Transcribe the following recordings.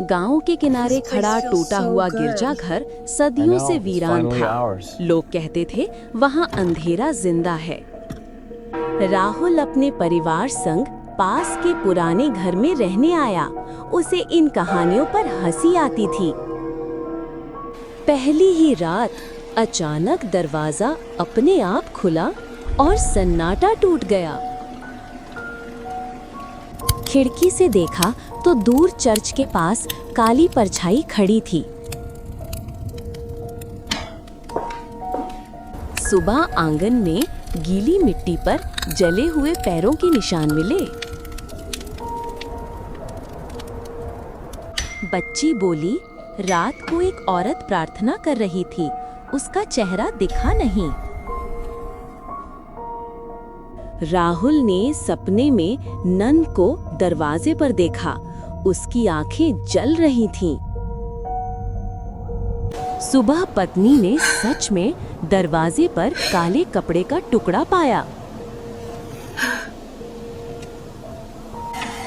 गांव के किनारे खड़ा टूटा हुआ गिरजाघर सदियों से वीरान था। लोग कहते थे वहां अंधेरा जिंदा है। राहुल अपने परिवार संग पास के पुराने घर में रहने आया। उसे इन कहानियों पर हंसी आती थी। पहली ही रात अचानक दरवाजा अपने आप खुला और सन्नाटा टूट गया। खिड़की से देखा तो दूर चर्च के पास काली परछाई खड़ी थी। सुबह आंगन में गीली मिट्टी पर जले हुए पैरों के निशान मिले। बच्ची बोली, रात को एक औरत प्रार्थना कर रही थी, उसका चेहरा दिखा नहीं। राहुल ने सपने में नन को दरवाजे पर देखा। उसकी आंखें जल रही थीं। सुबह पत्नी ने सच में दरवाजे पर काले कपड़े का टुकड़ा पाया।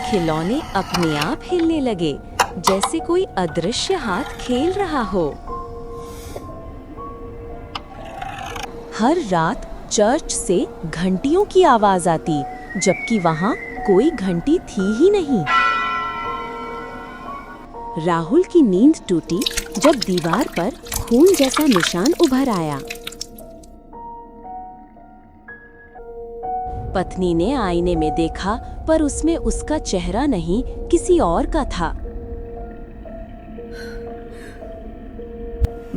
खिलौने अपने आप हिलने लगे, जैसे कोई अदृश्य हाथ खेल रहा हो। हर रात चर्च से घंटियों की आवाज आती, जबकि वहां कोई घंटी थी ही नहीं। राहुल की नींद टूटी जब दीवार पर खून जैसा निशान उभर आया। पत्नी ने आईने में देखा, पर उसमें उसका चेहरा नहीं, किसी और का था।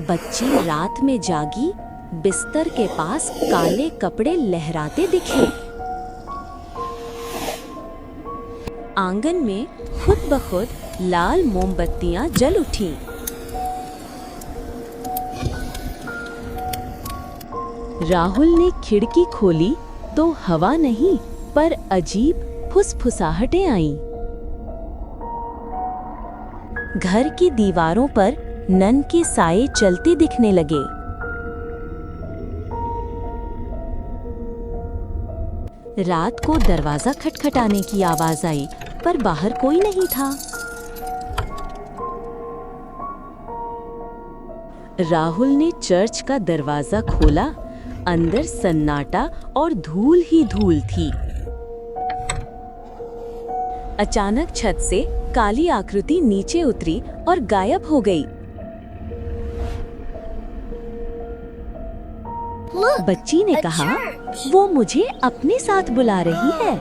बच्ची रात में जागी, बिस्तर के पास काले कपड़े लहराते दिखे। आंगन में खुद ब खुद लाल मोमबत्तियां जल उठी। राहुल ने खिड़की खोली तो हवा नहीं, पर अजीब फुसफुसाहटें आईं। घर की दीवारों पर नन के साए चलते दिखने लगे। रात को दरवाजा खटखटाने की आवाज आई, पर बाहर कोई नहीं था। राहुल ने चर्च का दरवाजा खोला। अंदर सन्नाटा और धूल ही धूल थी। अचानक छत से काली आकृति नीचे उतरी और गायब हो गई। बच्ची ने कहा, वो मुझे अपने साथ बुला रही है।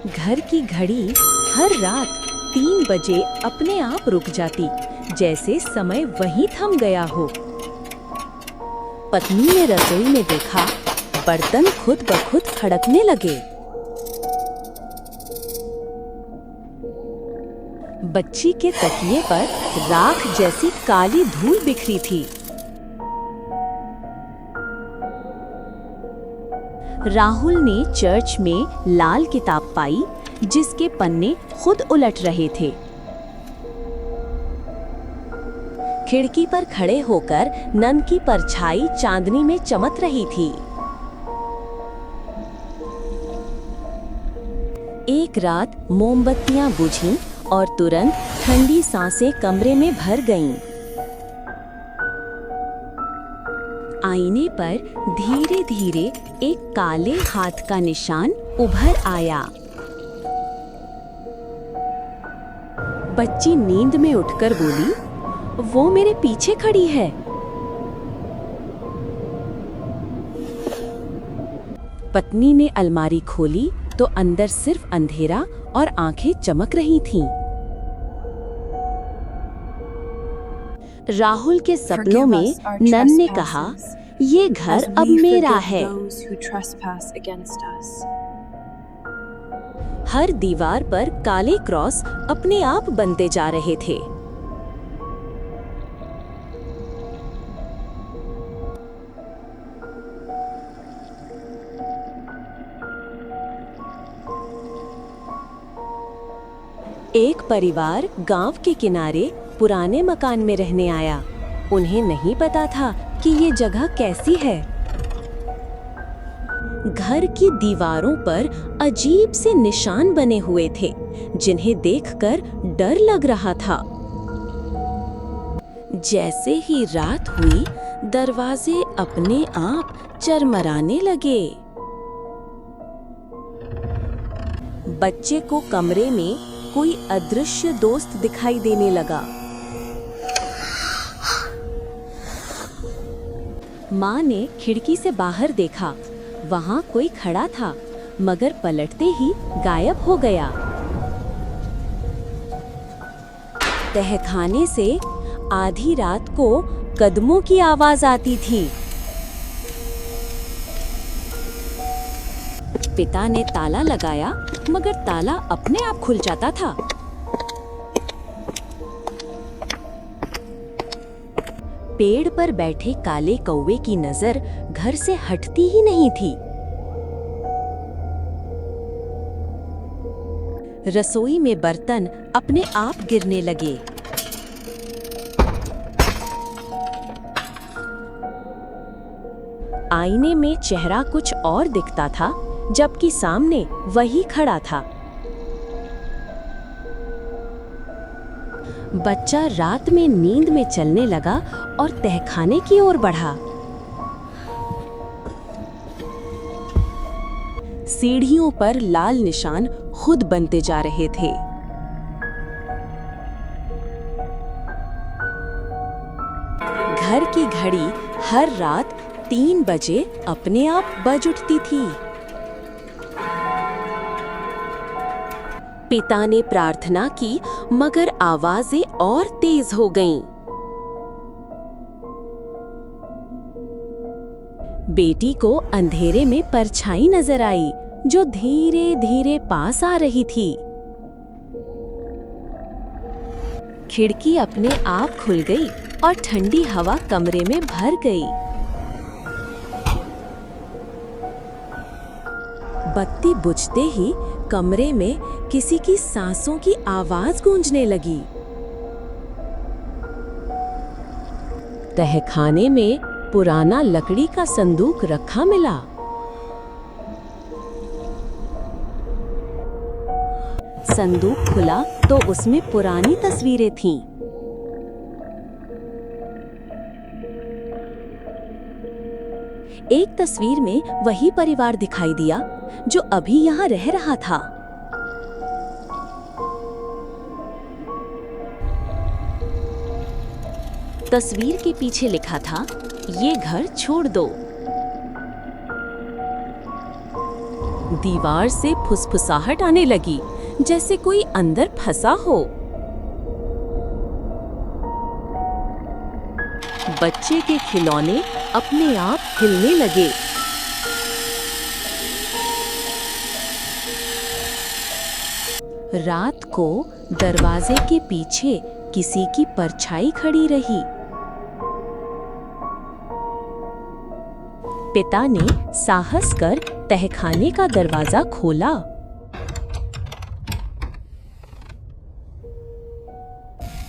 घर की घड़ी हर रात 3 बजे अपने आप रुक जाती, जैसे समय वहीं थम गया हो। पत्नी ने रसोई में देखा, बर्तन खुद ब खुद खड़कने लगे। बच्ची के तकिए पर राख जैसी काली धूल बिखरी थी। राहुल ने चर्च में लाल किताब पाई, जिसके पन्ने खुद उलट रहे थे। खिड़की पर खड़े होकर नन की परछाई चांदनी में चमक रही थी। एक रात मोमबत्तियां बुझीं और तुरंत ठंडी सांसें कमरे में भर गईं। आईने पर धीरे धीरे एक काले हाथ का निशान उभर आया। बच्ची नींद में उठकर बोली, वो मेरे पीछे खड़ी है। पत्नी ने अलमारी खोली तो अंदर सिर्फ अंधेरा और आंखें चमक रही थीं। राहुल के सपनों में नन ने कहा, ये घर अब मेरा है। हर दीवार पर काले क्रॉस अपने आप बनते जा रहे थे। एक परिवार गांव के किनारे पुराने मकान में रहने आया। उन्हें नहीं पता था कि ये जगह कैसी है। घर की दीवारों पर अजीब से निशान बने हुए थे, जिन्हें देखकर डर लग रहा था। जैसे ही रात हुई, दरवाजे अपने आप चरमराने लगे। बच्चे को कमरे में कोई अदृश्य दोस्त दिखाई देने लगा। माँ ने खिड़की से बाहर देखा। वहाँ कोई खड़ा था, मगर पलटते ही गायब हो गया। तहखाने से आधी रात को कदमों की आवाज आती थी। पिता ने ताला लगाया, मगर ताला अपने आप खुल जाता था। पेड़ पर बैठे काले कौवे की नजर घर से हटती ही नहीं थी। रसोई में बर्तन अपने आप गिरने लगे। आईने में चेहरा कुछ और दिखता था, जबकि सामने वही खड़ा था। बच्चा रात में नींद में चलने लगा और तहखाने की ओर बढ़ा। सीढ़ियों पर लाल निशान खुद बनते जा रहे थे। घर की घड़ी हर रात 3 बजे अपने आप बज उठती थी। पिता ने प्रार्थना की, मगर आवाजें और तेज हो गईं। बेटी को अंधेरे में परछाई नजर आई, जो धीरे धीरे पास आ रही थी। खिड़की अपने आप खुल गई और ठंडी हवा कमरे में भर गई। बत्ती बुझते ही कमरे में किसी की सांसों की आवाज गूंजने लगी। तहखाने में पुराना लकड़ी का संदूक रखा मिला। संदूक खुला तो उसमें पुरानी तस्वीरें थीं। एक तस्वीर में वही परिवार दिखाई दिया जो अभी यहाँ रह रहा था। तस्वीर के पीछे लिखा था, ये घर छोड़ दो। दीवार से फुसफुसाहट आने लगी, जैसे कोई अंदर फंसा हो। बच्चे के खिलौने अपने आप हिलने लगे। रात को दरवाजे के पीछे किसी की परछाई खड़ी रही। पिता ने साहस कर तहखाने का दरवाजा खोला।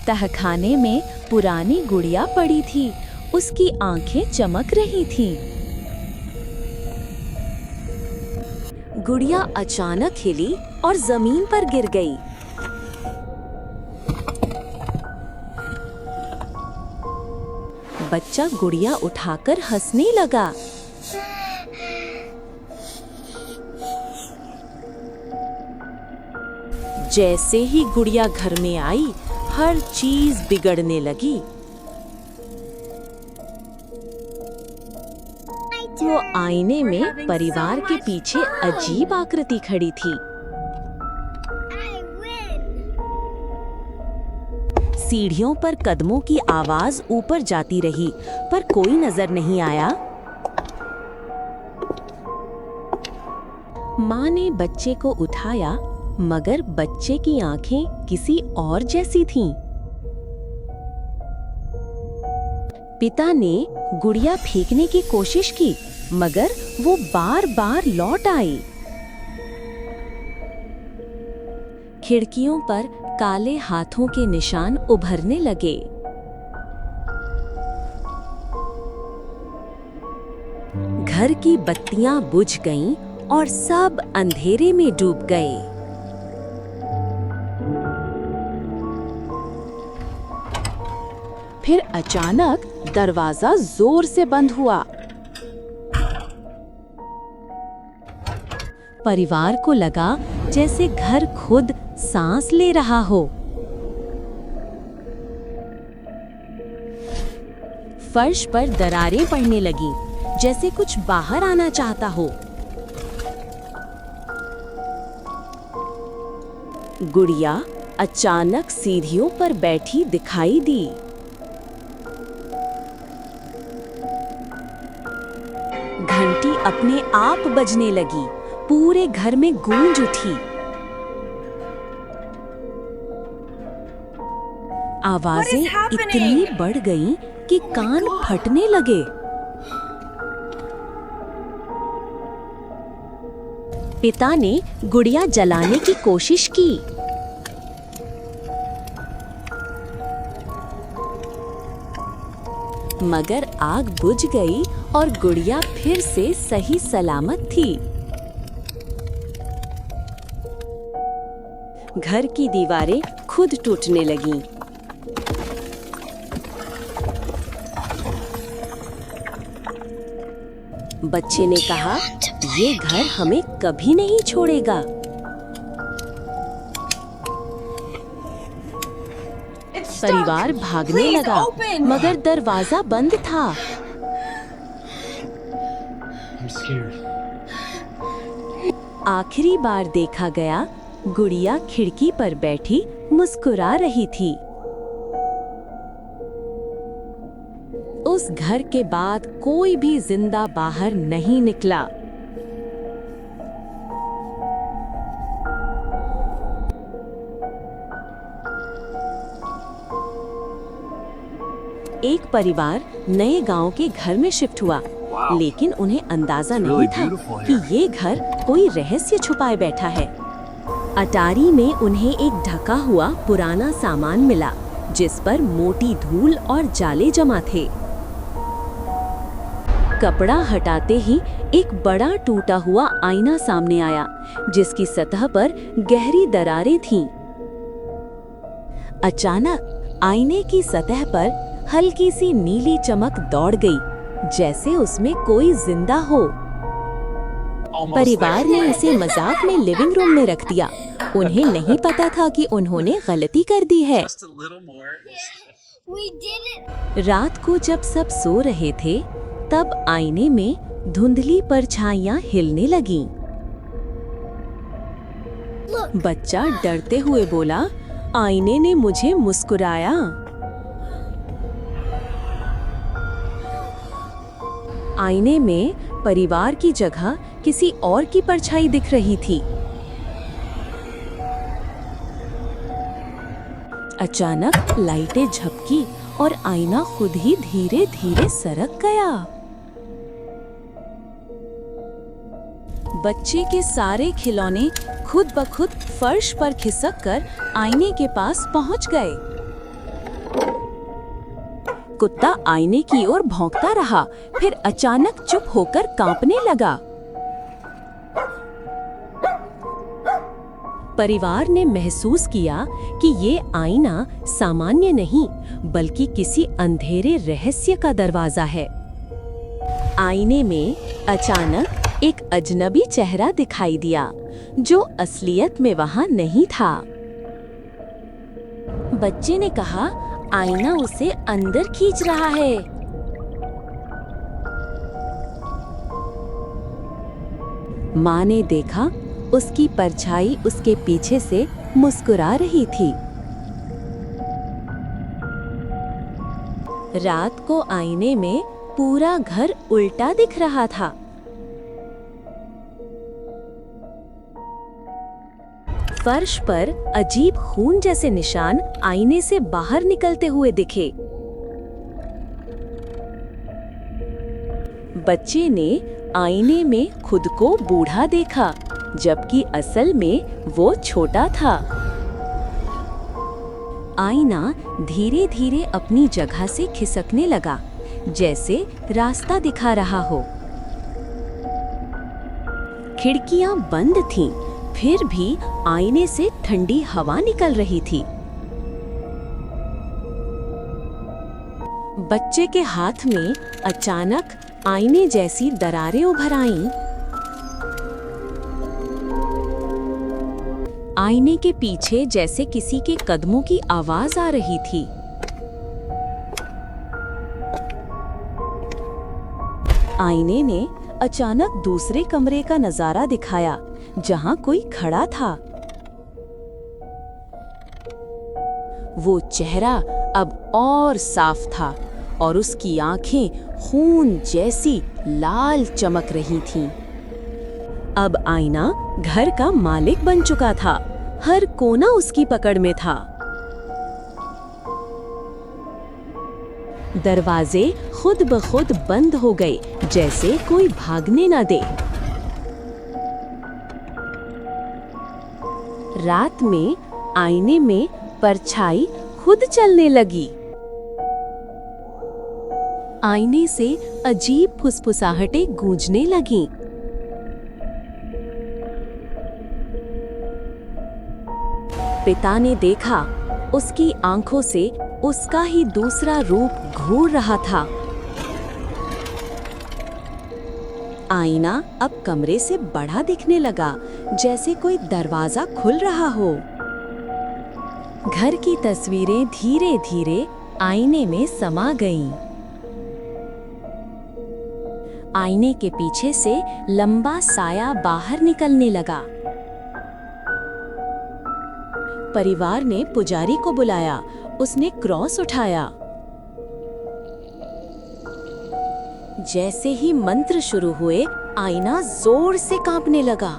तहखाने में पुरानी गुड़िया पड़ी थी। उसकी आंखें चमक रही थीं। गुड़िया अचानक हिली और जमीन पर गिर गई। बच्चा गुड़िया उठाकर हंसने लगा। जैसे ही गुड़िया घर में आई, हर चीज बिगड़ने लगी। वो आईने में परिवार के पीछे अजीब आकृति खड़ी थी। सीढ़ियों पर कदमों की आवाज ऊपर जाती रही, पर कोई नजर नहीं आया। माँ ने बच्चे को उठाया, मगर बच्चे की आंखें किसी और जैसी थीं। पिता ने गुड़िया फेंकने की कोशिश की, मगर वो बार-बार लौट आई। खिड़कियों पर काले हाथों के निशान उभरने लगे। घर की बत्तियां बुझ गईं और सब अंधेरे में डूब गए। फिर अचानक दरवाजा जोर से बंद हुआ। परिवार को लगा जैसे घर खुद सांस ले रहा हो। फर्श पर दरारें पड़ने लगीं, जैसे कुछ बाहर आना चाहता हो। गुड़िया अचानक सीढ़ियों पर बैठी दिखाई दी। घंटी अपने आप बजने लगी, पूरे घर में गूंज उठी। आवाजें इतनी बढ़ गईं कि कान फटने लगे। पिता ने गुड़िया जलाने की कोशिश की, मगर आग बुझ गई और गुड़िया फिर से सही सलामत थी। घर की दीवारें खुद टूटने लगीं। बच्चे ने कहा, ये घर हमें कभी नहीं छोड़ेगा। परिवार भागने लगा, मगर दरवाजा बंद था। आखिरी बार देखा गया, गुड़िया खिड़की पर बैठी मुस्कुरा रही थी। उस घर के बाद कोई भी जिंदा बाहर नहीं निकला। एक परिवार नए गांव के घर में शिफ्ट हुआ, लेकिन उन्हें अंदाजा नहीं था कि ये घर कोई रहस्य छुपाए बैठा है। अटारी में उन्हें एक ढका हुआ पुराना सामान मिला, जिस पर मोटी धूल और जाले जमा थे। कपड़ा हटाते ही एक बड़ा टूटा हुआ आईना सामने आया, जिसकी सतह पर गहरी दरारें थीं। अचानक आईने की सतह पर हल्की सी नीली चमक दौड़ गई, जैसे उसमें कोई जिंदा हो। परिवार ने इसे मजाक में लिविंग रूम में रख दिया। उन्हें नहीं पता था कि उन्होंने गलती कर दी है। रात को जब सब सो रहे थे, तब आईने में धुंधली परछाइयां हिलने लगीं। बच्चा डरते हुए बोला, आईने ने मुझे मुस्कुराया। आईने में परिवार की जगह किसी और की परछाई दिख रही थी। अचानक लाइटें झपकी और आईना खुद ही धीरे धीरे सरक गया। बच्चे के सारे खिलौने खुद ब खुद फर्श पर खिसककर आईने के पास पहुंच गए। कुत्ता आईने की ओर भौंकता रहा, फिर अचानक चुप होकर कांपने लगा। परिवार ने महसूस किया कि ये आईना सामान्य नहीं, बल्कि किसी अंधेरे रहस्य का दरवाजा है। आईने में अचानक एक अजनबी चेहरा दिखाई दिया, जो असलियत में वहां नहीं था। बच्चे ने कहा, आईना उसे अंदर खींच रहा है। माँ ने देखा, उसकी परछाई उसके पीछे से मुस्कुरा रही थी। रात को आईने में पूरा घर उल्टा दिख रहा था। फर्श पर अजीब खून जैसे निशान आईने से बाहर निकलते हुए दिखे। बच्चे ने आईने में खुद को बूढ़ा देखा, जबकि असल में वो छोटा था। आईना धीरे धीरे अपनी जगह से खिसकने लगा, जैसे रास्ता दिखा रहा हो। खिड़कियां बंद थीं, फिर भी आईने से ठंडी हवा निकल रही थी। बच्चे के हाथ में अचानक आईने जैसी दरारें उभर आईं। आईने के पीछे जैसे किसी के कदमों की आवाज आ रही थी। आईने ने अचानक दूसरे कमरे का नजारा दिखाया, जहां कोई खड़ा था। वो चेहरा अब और साफ था और उसकी आंखें खून जैसी लाल चमक रही थीं। अब आईना घर का मालिक बन चुका था। हर कोना उसकी पकड़ में था। दरवाजे खुद ब खुद बंद हो गए, जैसे कोई भागने न दे। रात में आईने में परछाई खुद चलने लगी। आईने से अजीब फुसफुसाहटें गूंजने लगीं। पिता ने देखा, उसकी आंखों से उसका ही दूसरा रूप घूर रहा था। आईना अब कमरे से बड़ा दिखने लगा, जैसे कोई दरवाजा खुल रहा हो। घर की तस्वीरें धीरे धीरे आईने में समा गईं। आईने के पीछे से लंबा साया बाहर निकलने लगा। परिवार ने पुजारी को बुलाया। उसने क्रॉस उठाया। जैसे ही मंत्र शुरू हुए, आईना जोर से कांपने लगा।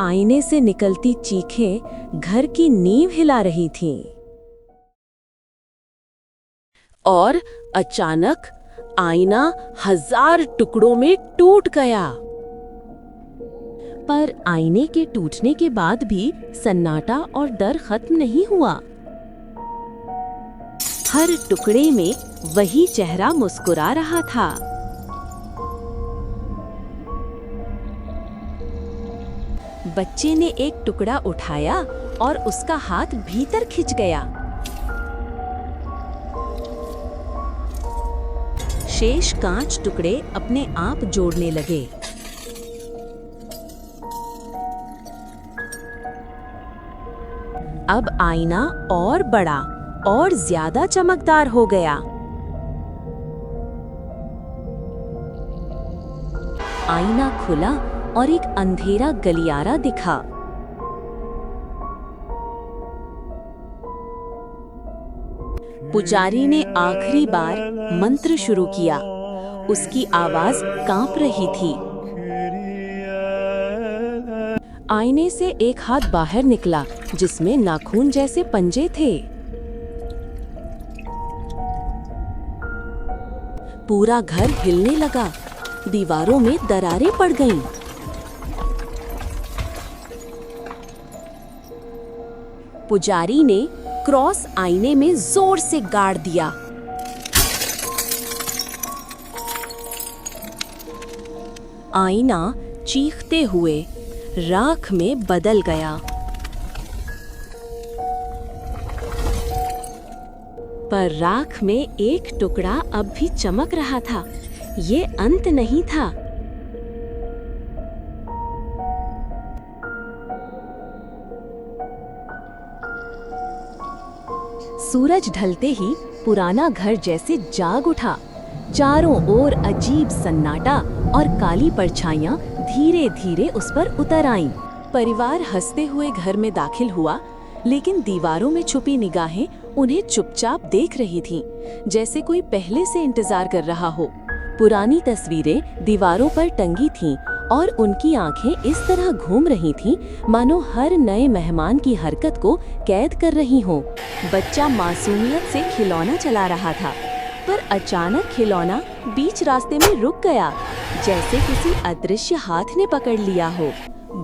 आईने से निकलती चीखें घर की नींव हिला रही थीं। और अचानक आईना 1000 टुकड़ों में टूट गया। पर आईने के टूटने के बाद भी सन्नाटा और डर खत्म नहीं हुआ। हर टुकड़े में वही चेहरा मुस्कुरा रहा था। बच्चे ने एक टुकड़ा उठाया और उसका हाथ भीतर खिंच गया। शेष कांच टुकड़े अपने आप जोड़ने लगे। अब आईना और बड़ा और ज्यादा चमकदार हो गया। आईना खुला और एक अंधेरा गलियारा दिखा। पुजारी ने आखिरी बार मंत्र शुरू किया। उसकी आवाज कांप रही थी। आईने से एक हाथ बाहर निकला, जिसमें नाखून जैसे पंजे थे। पूरा घर हिलने लगा। दीवारों में दरारें पड़ गईं। पुजारी ने क्रॉस आईने में जोर से गाड़ दिया। आईना चीखते हुए राख में बदल गया। पर राख में एक टुकड़ा अब भी चमक रहा था। ये अंत नहीं था। सूरज ढलते ही पुराना घर जैसे जाग उठा। चारों ओर अजीब सन्नाटा और काली परछाइयां धीरे धीरे उस पर उतर आईं। परिवार हंसते हुए घर में दाखिल हुआ, लेकिन दीवारों में छुपी निगाहें उन्हें चुपचाप देख रही थीं, जैसे कोई पहले से इंतजार कर रहा हो। पुरानी तस्वीरें दीवारों पर टंगी थीं और उनकी आंखें इस तरह घूम रही थीं मानो हर नए मेहमान की हरकत को कैद कर रही हों। बच्चा मासूमियत से खिलौना चला रहा था, पर अचानक खिलौना बीच रास्ते में रुक गया, जैसे किसी अदृश्य हाथ ने पकड़ लिया हो।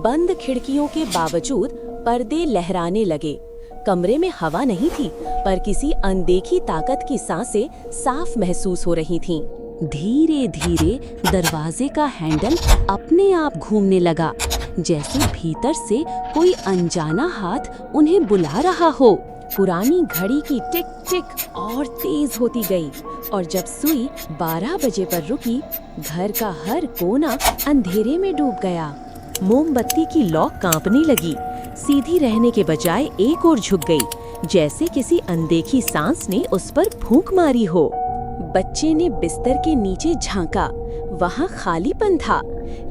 बंद खिड़कियों के बावजूद पर्दे लहराने लगे। कमरे में हवा नहीं थी, पर किसी अनदेखी ताकत की सांसें साफ महसूस हो रही थीं। धीरे धीरे दरवाजे का हैंडल अपने आप घूमने लगा, जैसे भीतर से कोई अनजाना हाथ उन्हें बुला रहा हो। पुरानी घड़ी की टिक टिक और तेज होती गई और जब सुई 12 बजे पर रुकी, घर का हर कोना अंधेरे में डूब गया। मोमबत्ती की लौ कांपने लगी, सीधी रहने के बजाय एक ओर झुक गई, जैसे किसी अनदेखी सांस ने उस पर फूंक मारी हो। बच्चे ने बिस्तर के नीचे झांका, वहाँ खालीपन था,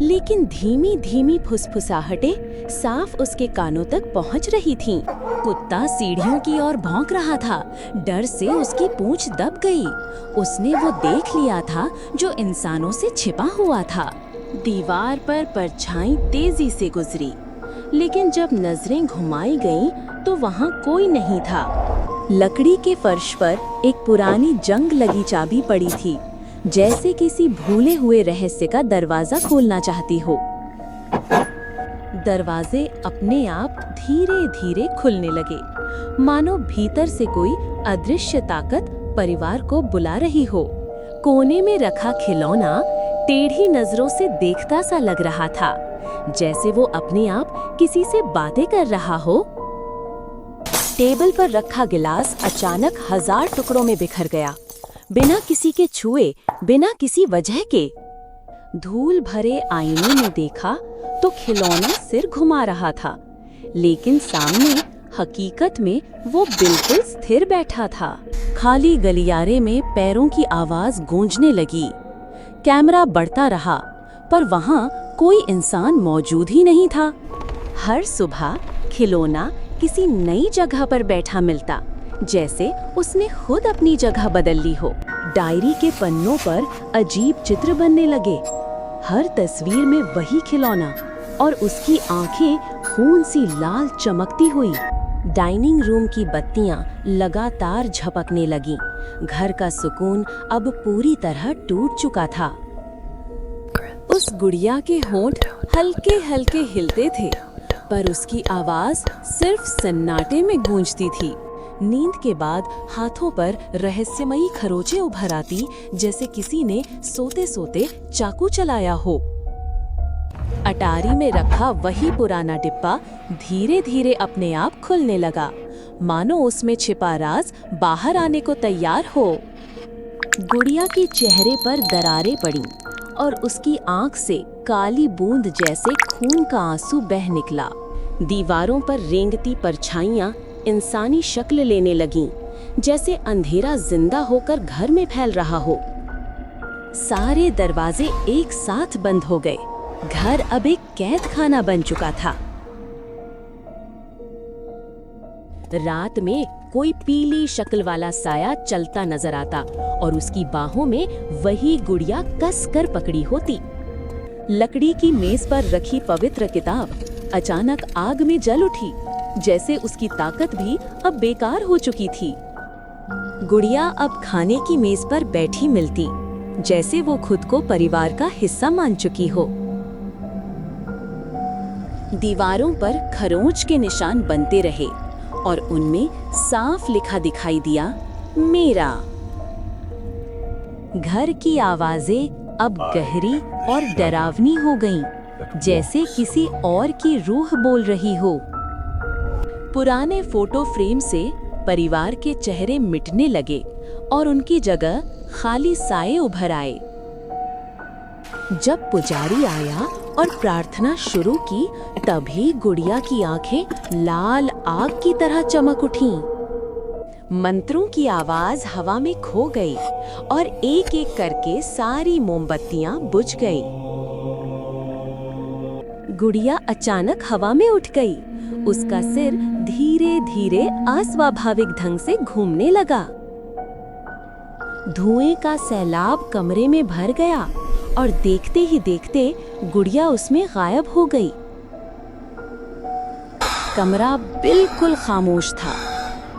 लेकिन धीमी धीमी फुसफुसाहटें साफ उसके कानों तक पहुँच रही थीं। कुत्ता सीढ़ियों की ओर भौंक रहा था, डर से उसकी पूंछ दब गई। उसने वो देख लिया था जो इंसानों से छिपा हुआ था। दीवार पर परछाई तेजी से गुजरी, लेकिन जब नजरें घुमाई गईं, तो वहाँ कोई नहीं था। लकड़ी के फर्श पर एक पुरानी जंग लगी चाबी पड़ी थी, जैसे किसी भूले हुए रहस्य का दरवाजा खोलना चाहती हो। दरवाजे अपने आप धीरे धीरे खुलने लगे, मानो भीतर से कोई अदृश्य ताकत परिवार को बुला रही हो। कोने में रखा खिलौना टेढ़ी नजरों से देखता सा लग रहा था, जैसे वो अपने आप किसी से बातें कर रहा हो। टेबल पर रखा गिलास अचानक 1000 टुकड़ों में बिखर गया, बिना किसी के छुए, बिना किसी वजह के। धूल भरे आईने में देखा तो खिलौना सिर घुमा रहा था, लेकिन सामने हकीकत में वो बिल्कुल स्थिर बैठा था। खाली गलियारे में पैरों की आवाज गूंजने लगी। कैमरा बढ़ता रहा, पर वहाँ कोई इंसान मौजूद ही नहीं था। हर सुबह खिलौना किसी नई जगह पर बैठा मिलता, जैसे उसने खुद अपनी जगह बदल ली हो। डायरी के पन्नों पर अजीब चित्र बनने लगे, हर तस्वीर में वही खिलौना और उसकी आंखें खून सी लाल चमकती हुई। डाइनिंग रूम की बत्तियां लगातार झपकने लगीं। घर का सुकून अब पूरी तरह टूट चुका था। उस गुड़िया के होंठ हल्के हल्के हिलते थे, पर उसकी आवाज सिर्फ सन्नाटे में गूंजती थी। नींद के बाद हाथों पर रहस्यमयी खरोंचें उभर आती, जैसे किसी ने सोते सोते चाकू चलाया हो। अटारी में रखा वही पुराना डिब्बा धीरे धीरे अपने आप खुलने लगा, मानो उसमें छिपा राज बाहर आने को तैयार हो। गुड़िया के चेहरे पर दरारें पड़ीं और उसकी आंख से काली बूंद जैसे खून का आंसू बह निकला। दीवारों पर रेंगती परछाइयां इंसानी शक्ल लेने लगीं, जैसे अंधेरा जिंदा होकर घर में फैल रहा हो। सारे दरवाजे एक साथ बंद हो गए। घर अब एक कैद खाना बन चुका था। रात में कोई पीली शक्ल वाला साया चलता नजर आता और उसकी बाहों में वही गुड़िया कस कर पकड़ी होती। लकड़ी की मेज पर रखी पवित्र किताब अचानक आग में जल उठी, जैसे उसकी ताकत भी अब बेकार हो चुकी थी। गुड़िया अब खाने की मेज पर बैठी मिलती, जैसे वो खुद को परिवार का हिस्सा मान चुकी हो। दीवारों पर खरोंच के निशान बनते रहे और उनमें साफ लिखा दिखाई दिया, मेरा। घर की आवाजें अब गहरी और डरावनी हो गईं, जैसे किसी और की रूह बोल रही हो। पुराने फोटो फ्रेम से परिवार के चेहरे मिटने लगे और उनकी जगह खाली साए उभर आए। जब पुजारी आया और प्रार्थना शुरू की, तभी गुड़िया की आंखें लाल आग की तरह चमक उठीं। मंत्रों की आवाज हवा में खो गई और एक एक करके सारी मोमबत्तियां बुझ गई। गुड़िया अचानक हवा में उठ गई। उसका सिर धीरे धीरे अस्वाभाविक ढंग से घूमने लगा। धुएं का सैलाब कमरे में भर गया और देखते ही देखते गुड़िया उसमें गायब हो गई। कमरा बिल्कुल खामोश था,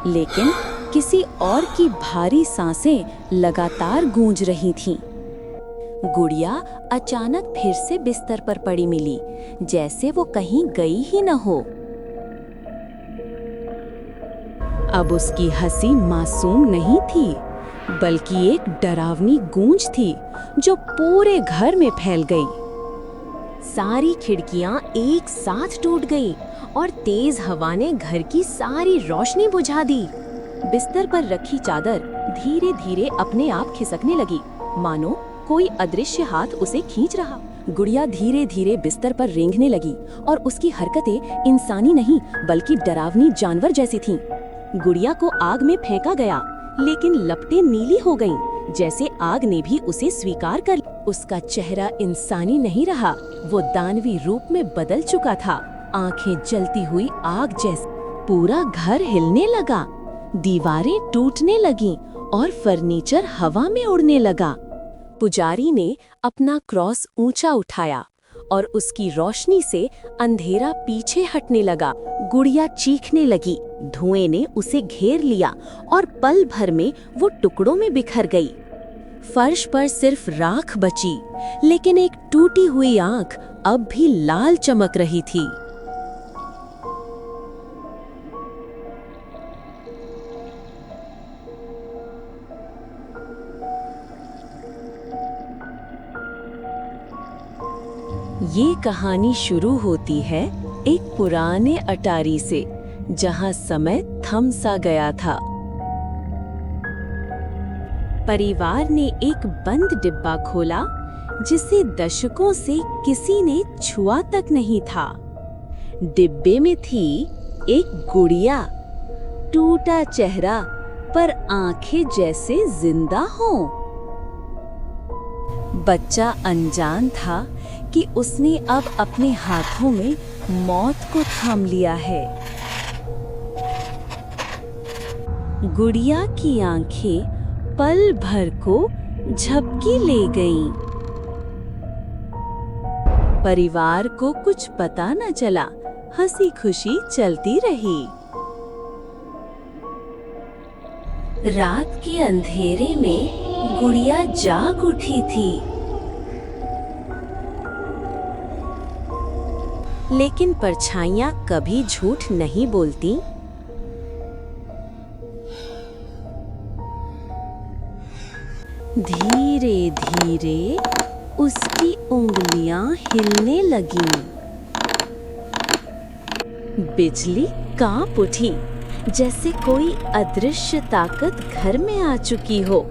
लेकिन किसी और की भारी सांसें लगातार गूंज रही थीं। गुड़िया अचानक फिर से बिस्तर पर पड़ी मिली, जैसे वो कहीं गई ही न हो। अब उसकी हंसी मासूम नहीं थी, बल्कि एक डरावनी गूंज थी जो पूरे घर में फैल गई। सारी खिड़कियां एक साथ टूट गईं और तेज हवा ने घर की सारी रोशनी बुझा दी। बिस्तर पर रखी चादर धीरे धीरे अपने आप खिसकने लगी, मानो कोई अदृश्य हाथ उसे खींच रहा। गुड़िया धीरे धीरे बिस्तर पर रेंगने लगी और उसकी हरकतें इंसानी नहीं बल्कि डरावनी जानवर जैसी थीं। गुड़िया को आग में फेंका गया, लेकिन लपटें नीली हो गईं, जैसे आग ने भी उसे स्वीकार कर लिया। उसका चेहरा इंसानी नहीं रहा, वो दानवी रूप में बदल चुका था। आंखें जलती हुई आग जैसी। पूरा घर हिलने लगा, दीवारें टूटने लगीं और फर्नीचर हवा में उड़ने लगा। पुजारी ने अपना क्रॉस ऊंचा उठाया और उसकी रोशनी से अंधेरा पीछे हटने लगा। गुड़िया चीखने लगी, धुएं ने उसे घेर लिया और पल भर में वो टुकड़ों में बिखर गई। फर्श पर सिर्फ राख बची, लेकिन एक टूटी हुई आंख अब भी लाल चमक रही थी। ये कहानी शुरू होती है एक पुराने अटारी से, जहां समय थम सा गया था। परिवार ने एक बंद डिब्बा खोला जिसे दशकों से किसी ने छुआ तक नहीं था। डिब्बे में थी एक गुड़िया, टूटा चेहरा पर आंखें जैसे जिंदा हों। बच्चा अनजान था कि उसने अब अपने हाथों में मौत को थाम लिया है। गुड़िया की आंखें पल भर को झपकी ले गईं। परिवार को कुछ पता न चला, हंसी खुशी चलती रही। रात के अंधेरे में गुड़िया जाग उठी थी, लेकिन परछाइयां कभी झूठ नहीं बोलती। धीरे धीरे उसकी उंगलियां हिलने लगीं। बिजली कांप उठी, जैसे कोई अदृश्य ताकत घर में आ चुकी हो।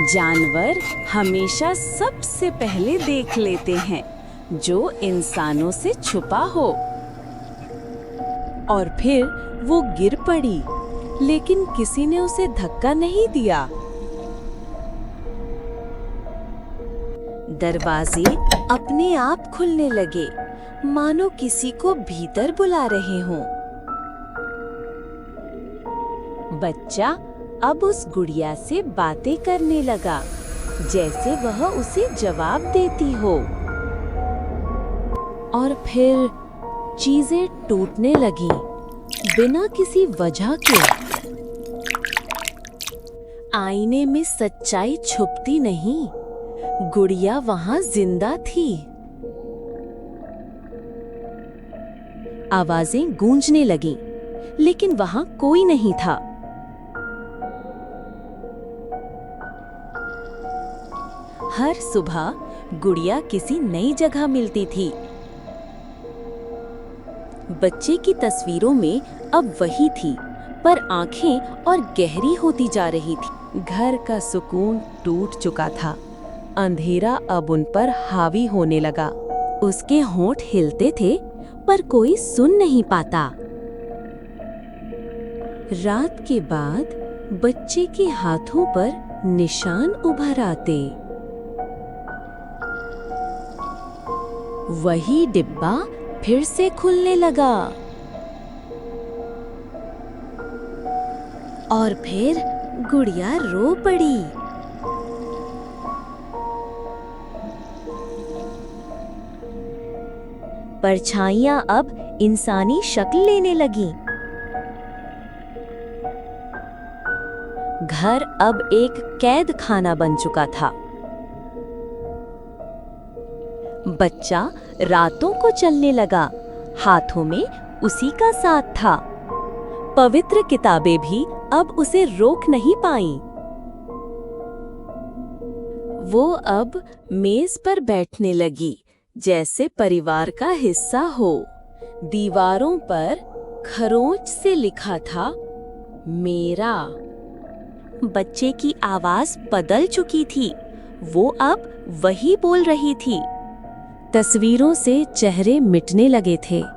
जानवर हमेशा सबसे पहले देख लेते हैं जो इंसानों से छुपा हो। और फिर वो गिर पड़ी, लेकिन किसी ने उसे धक्का नहीं दिया। दरवाजे अपने आप खुलने लगे, मानो किसी को भीतर बुला रहे हों। बच्चा अब उस गुड़िया से बातें करने लगा, जैसे वह उसे जवाब देती हो। और फिर चीजें टूटने लगीं, बिना किसी वजह के। आईने में सच्चाई छुपती नहीं, गुड़िया वहां जिंदा थी। आवाजें गूंजने लगीं, लेकिन वहां कोई नहीं था। हर सुबह गुड़िया किसी नई जगह मिलती थी। बच्चे की तस्वीरों में अब वही थी, पर आंखें और गहरी होती जा रही थी। घर का सुकून टूट चुका था। अंधेरा अब उन पर हावी होने लगा। उसके होंठ हिलते थे, पर कोई सुन नहीं पाता। रात के बाद बच्चे के हाथों पर निशान उभर आते। वही डिब्बा फिर से खुलने लगा। और फिर गुड़िया रो पड़ी। परछाइयां अब इंसानी शक्ल लेने लगीं। घर अब एक कैद खाना बन चुका था। बच्चा रातों को चलने लगा, हाथों में उसी का साथ था। पवित्र किताबें भी अब उसे रोक नहीं पाई। वो अब मेज पर बैठने लगी जैसे परिवार का हिस्सा हो। दीवारों पर खरोंच से लिखा था मेरा। बच्चे की आवाज बदल चुकी थी, वो अब वही बोल रही थी। तस्वीरों से चेहरे मिटने लगे थे।